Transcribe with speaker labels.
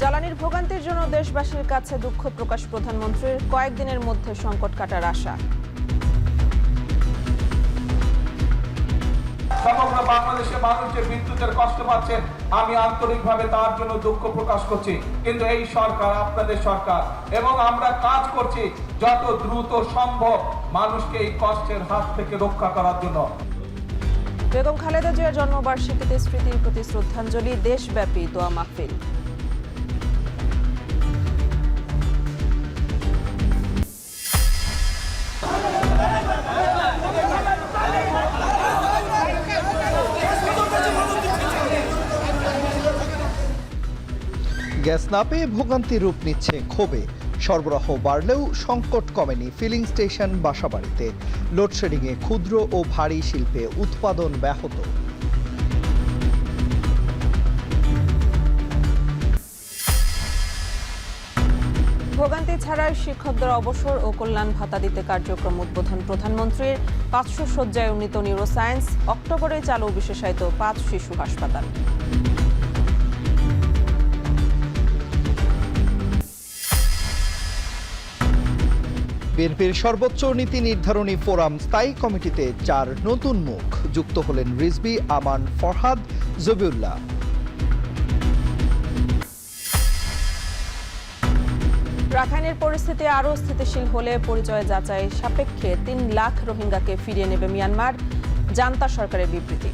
Speaker 1: জ্বালানির ভোগান্তির জন্য দেশবাসীর কাছে দুঃখ প্রকাশ প্রধানমন্ত্রীর, কয়েকদিনের মধ্যে সংকট কাটার আশা।
Speaker 2: সমগ্র বাংলাদেশের মানুষ যে বিদ্যুতের কষ্ট পাচ্ছেন, আমি আন্তরিকভাবে তার জন্য দুঃখ প্রকাশ করছি। কিন্তু এই সরকার আপনাদের সরকার, এবং আমরা কাজ করছি যত দ্রুত সম্ভব মানুষকে এই কষ্টের হাত থেকে রক্ষা করার জন্য।
Speaker 1: বেগম খালেদা জিয়ার জন্মবার্ষিকীতে স্মৃতির প্রতি শ্রদ্ধাঞ্জলি, দেশব্যাপী দোয়া মাহফিল।
Speaker 3: গ্যাস না পেয়ে ভোগান্তি রূপ নিচ্ছে ক্ষোভে। সরবরাহ বাড়লেও সংকট কমেনি ফিলিং স্টেশন, বাসাবাড়িতে। লোডশেডিংয়ে ক্ষুদ্র ও ভারী শিল্পে উৎপাদন ব্যাহত।
Speaker 1: ভোগান্তি ছাড়াই শিক্ষকদের অবসর ও কল্যাণ ভাতা দিতে কার্যক্রম উদ্বোধন প্রধানমন্ত্রীর। 500 শয্যায় উন্নীত নিউরোসায়েন্স, অক্টোবরে চালু বিশেষায়িত 5 শিশু হাসপাতাল।
Speaker 3: বিএনপির সর্বোচ্চ নীতি নির্ধারণী ফোরাম স্থায়ী কমিটিতে 4 নতুন মুখ যুক্ত হলেন। রিজভী, আমান, ফরহাদ, জবিউল্লাহ।
Speaker 1: রাখাইনের পরিস্থিতি আরও স্থিতিশীল হলে পরিচয় যাচাই সাপেক্ষে 3 লাখ রোহিঙ্গাকে ফিরিয়ে নেবে মিয়ানমার, জান্তা সরকারের বিবৃতি।